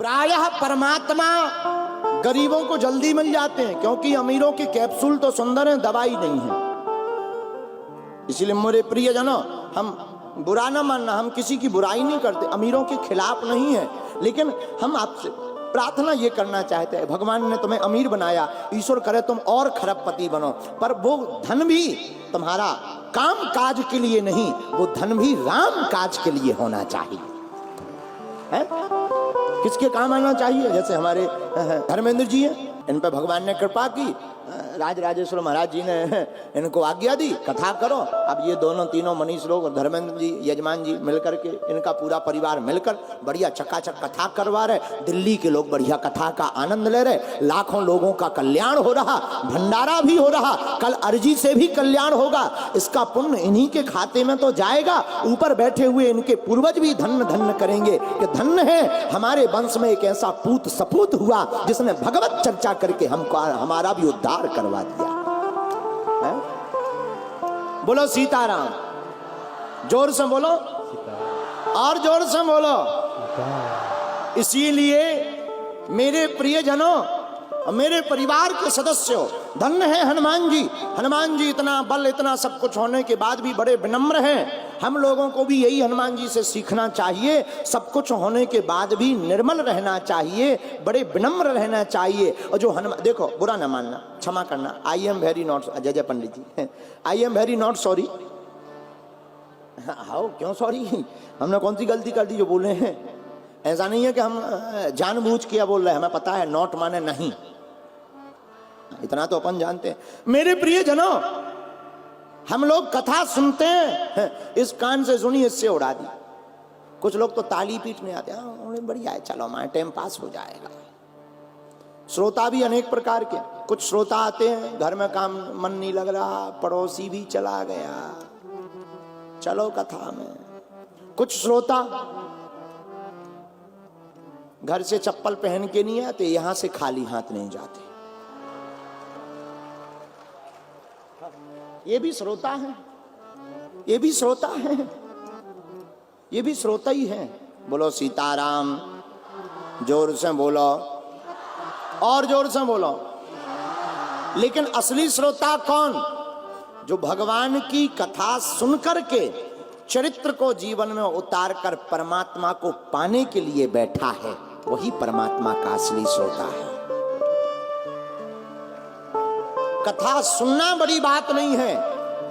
प्रायः परमात्मा गरीबों को जल्दी मिल जाते हैं, क्योंकि अमीरों के कैप्सूल तो सुंदर हैं, दवाई नहीं है। इसलिए मेरे प्रियजनों, हम बुरा ना मानना, हम किसी की बुराई नहीं करते, अमीरों के खिलाफ नहीं है, लेकिन हम आपसे प्रार्थना ये करना चाहते हैं, भगवान ने तुम्हें अमीर बनाया, ईश्वर करे तुम और खरबपति बनो, पर वो धन भी तुम्हारा काम काज के लिए नहीं, वो धन भी राम काज के लिए होना चाहिए। है? किसके काम आना चाहिए? जैसे हमारे धर्मेंद्र जी हैं, इन पर भगवान ने कृपा की, राजराजेश्वर महाराज जी ने इनको आज्ञा दी कथा करो। अब ये दोनों तीनों मनीष लोग, धर्मेंद्र जी, यजमान जी मिलकर के, इनका पूरा परिवार मिलकर बढ़िया चकाचक कथा करवा रहे। दिल्ली के लोग बढ़िया कथा का आनंद ले रहे, लाखों लोगों का कल्याण हो रहा, भंडारा भी हो रहा, कल अर्जी से भी कल्याण होगा। इसका पुण्य इन्हीं के खाते में तो जाएगा, ऊपर बैठे हुए इनके पूर्वज भी धन्य धन्य करेंगे कि धन्य है हमारे वंश में एक ऐसा पूत सपूत हुआ जिसने भगवत चर्चा करके हमको हमारा भी उद्धार करवा दिया है? बोलो सीताराम, जोर से बोलो और जोर से बोलो। इसीलिए मेरे प्रियजनों, मेरे परिवार के सदस्यों, धन्य है हनुमान जी। हनुमान जी इतना बल, इतना सब कुछ होने के बाद भी बड़े विनम्र हैं। हम लोगों को भी यही हनुमान जी से सीखना चाहिए, सब कुछ होने के बाद भी निर्मल रहना चाहिए, बड़े विनम्र रहना चाहिए। और जो हनुमान, देखो बुरा ना मानना, क्षमा करना, आई एम वेरी नॉट, जय जय Pandit ji, I am very not sorry. हाँ, क्यों सॉरी? हमने कौन सी गलती कर दी जो बोले हैं? ऐसा नहीं है कि हम जानबूझ के बोल रहे हैं, हमें पता है नॉट माने नहीं, इतना तो अपन जानते हैं। मेरे प्रियजनों, हम लोग कथा सुनते हैं, इस कान से सुनी, इससे उड़ा दी। कुछ लोग तो ताली पीटने आते हैं, बढ़िया है, चलो हमारा टाइम पास हो जाएगा। श्रोता भी अनेक प्रकार के, कुछ श्रोता आते हैं, घर में काम मन नहीं लग रहा, पड़ोसी भी चला गया, चलो कथा में। कुछ श्रोता घर से चप्पल पहन के नहीं आते, यहां से खाली हाथ नहीं जाते, ये भी श्रोता है, ये भी श्रोता है, ये भी श्रोता ही है। बोलो सीताराम, जोर से बोलो और जोर से बोलो। लेकिन असली श्रोता कौन? जो भगवान की कथा सुनकर के चरित्र को जीवन में उतार कर परमात्मा को पाने के लिए बैठा है, वही परमात्मा का असली श्रोता है। कथा सुनना बड़ी बात नहीं है,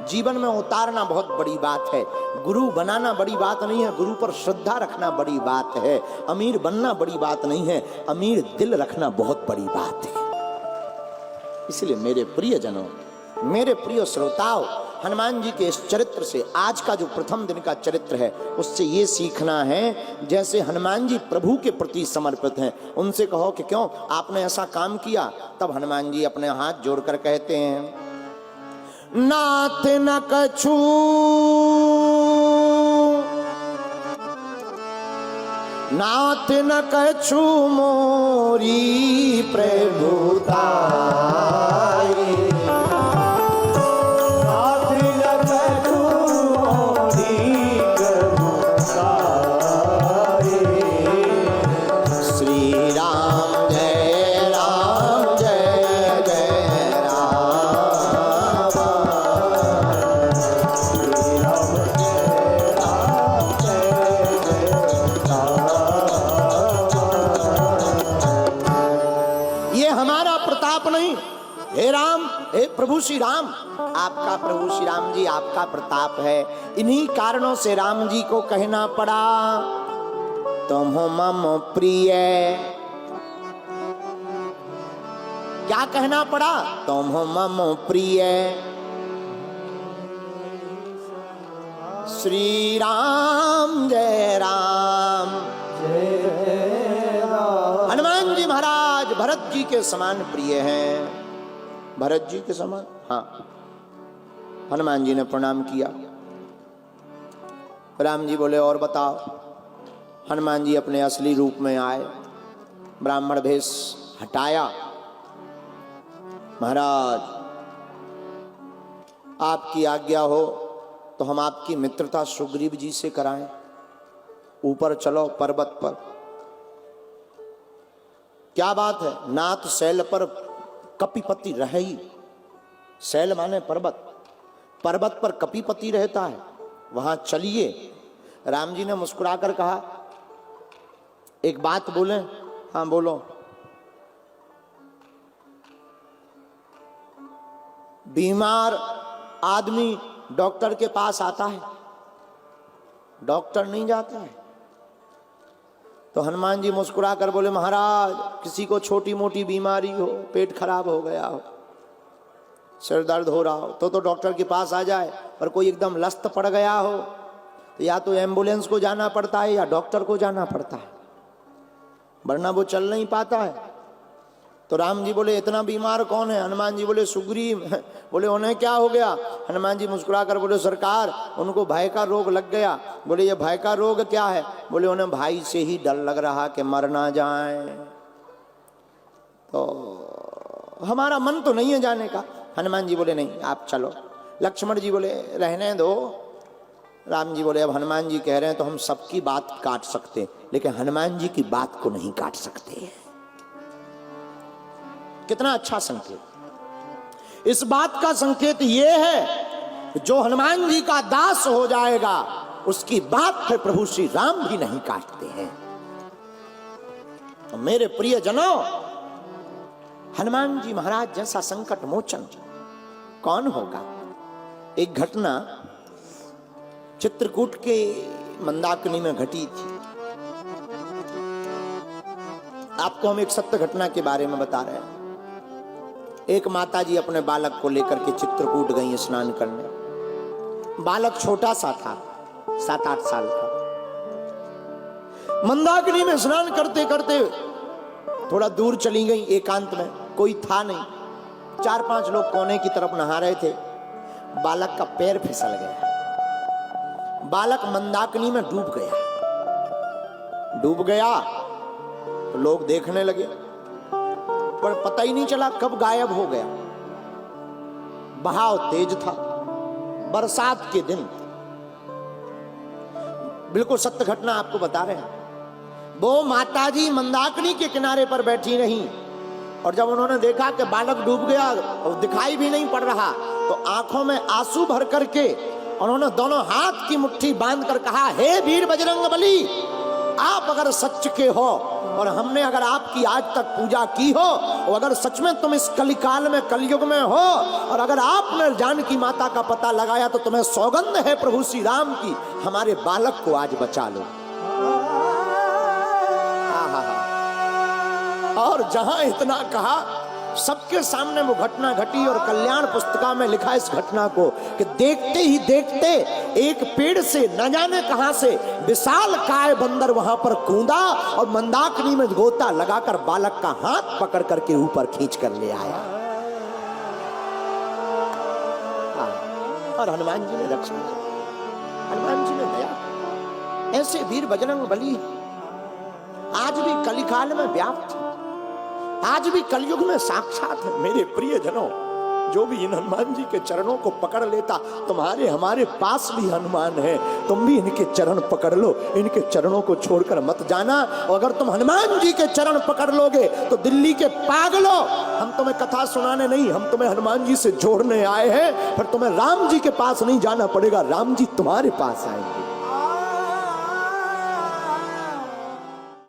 जीवन में उतारना बहुत बड़ी बात है। गुरु बनाना बड़ी बात नहीं है, गुरु पर श्रद्धा रखना बड़ी बात है। अमीर बनना बड़ी बात नहीं है, अमीर दिल रखना बहुत बड़ी बात है। इसलिए मेरे प्रियजनों, मेरे प्रिय श्रोताओं, हनुमान जी के इस चरित्र से, आज का जो प्रथम दिन का चरित्र है, उससे ये सीखना है, जैसे हनुमान जी प्रभु के प्रति समर्पित हैं, उनसे कहो कि क्यों आपने ऐसा काम किया, तब हनुमान जी अपने हाथ जोड़कर कहते हैं, नाथ न कछु नाथ न कछु मोरी प्रभुताई, प्रभु श्री राम, आपका प्रभु श्री राम जी, आपका प्रताप है। इन्हीं कारणों से राम जी को कहना पड़ा, तुम हो मम प्रिय। क्या कहना पड़ा? तुम हो मम प्रिय श्री राम, जय राम जय राम। हनुमान जी महाराज भरत जी के समान प्रिय हैं, भरत जी के समान। हाँ, हनुमान जी ने प्रणाम किया। राम जी बोले और बताओ। हनुमान जी अपने असली रूप में आए, ब्राह्मण भेष हटाया। महाराज आपकी आज्ञा हो तो हम आपकी मित्रता सुग्रीव जी से कराएं, ऊपर चलो पर्वत पर। क्या बात है, नाथ शैल पर कपिपति रही। शैल माने पर्वत, पर्वत पर कपिपति रहता है, वहां चलिए। राम जी ने मुस्कुराकर कहा, एक बात बोले। हाँ बोलो। बीमार आदमी डॉक्टर के पास आता है, डॉक्टर नहीं जाता है। तो हनुमान जी मुस्कुरा कर बोले, महाराज किसी को छोटी मोटी बीमारी हो, पेट खराब हो गया हो, सिर दर्द हो रहा हो तो डॉक्टर के पास आ जाए, पर कोई एकदम लस्त पड़ गया हो तो या तो एम्बुलेंस को जाना पड़ता है या डॉक्टर को जाना पड़ता है, वरना वो चल नहीं पाता है। तो राम जी बोले, इतना बीमार कौन है? हनुमान जी बोले, सुग्रीव। बोले, उन्हें क्या हो गया? हनुमान जी मुस्कुरा कर बोले, सरकार उनको भय का रोग लग गया। बोले, ये भय का रोग क्या है? बोले, उन्हें भाई से ही डर लग रहा कि मर ना जाए, तो हमारा मन तो नहीं है जाने का। हनुमान जी बोले, नहीं आप चलो। लक्ष्मण जी बोले, रहने दो। राम जी बोले, अब हनुमान जी कह रहे हैं तो हम सबकी बात काट सकते, लेकिन हनुमान जी की बात को नहीं काट सकते। कितना अच्छा संकेत। इस बात का संकेत यह है, जो हनुमान जी का दास हो जाएगा उसकी बात फिर प्रभु श्री राम भी नहीं काटते हैं। तो मेरे प्रिय जनों, हनुमान जी महाराज जैसा संकट मोचन कौन होगा? एक घटना चित्रकूट के मंदाकिनी में घटी थी। आपको हम एक सत्य घटना के बारे में बता रहे हैं। एक माताजी अपने बालक को लेकर के चित्रकूट गई स्नान करने। बालक छोटा सा था, 7-8 साल का। मंदाकिनी में स्नान करते करते थोड़ा दूर चली गई, एकांत में कोई था नहीं। 4-5 लोग कोने की तरफ नहा रहे थे। बालक का पैर फिसल गया, बालक मंदाकिनी में डूब गया। तो लोग देखने लगे, पर पता ही नहीं चला कब गायब हो गया। बहाव तेज था, बरसात के दिन। बिल्कुल सत्य घटना आपको बता रहे हैं। वो माताजी मंदाकिनी के किनारे पर बैठी रही, और जब उन्होंने देखा कि बालक डूब गया और दिखाई भी नहीं पड़ रहा, तो आंखों में आंसू भर करके उन्होंने दोनों हाथ की मुट्ठी बांध कर कहा, हे वीर बजरंगबली, आप अगर सच के हो और हमने अगर आपकी आज तक पूजा की हो, और अगर सच में तुम इस कलिकाल में, कलयुग में हो, और अगर आपने जानकी माता का पता लगाया, तो तुम्हें सौगंध है प्रभु श्री राम की, हमारे बालक को आज बचा लो। और जहां इतना कहा, सबके सामने वो घटना घटी। और कल्याण पुस्तिका में लिखा इस घटना को कि देखते ही देखते एक पेड़ से न जाने कहां से विशाल काय बंदर वहां पर कूदा और मंदाकिनी में गोता लगाकर बालक का हाथ पकड़ करके ऊपर खींच कर ले आया। और हनुमान जी ने रक्षा की, हनुमान जी ने दया। ऐसे वीर बजरंगबली आज भी कलिकाल में व्याप्त, आज भी कलयुग में साक्षात है। मेरे प्रिय जनों, जो भी इन हनुमान जी के चरणों को पकड़ लेता, तुम्हारे हमारे पास भी हनुमान है, तुम भी इनके चरण पकड़ लो, इनके चरणों को छोड़कर मत जाना। और अगर तुम हनुमान जी के चरण पकड़ लोगे तो दिल्ली के पागलों, हम तुम्हें कथा सुनाने नहीं, हम तुम्हें हनुमान जी से जोड़ने आए हैं। फिर तुम्हें राम जी के पास नहीं जाना पड़ेगा, राम जी तुम्हारे पास आएंगे।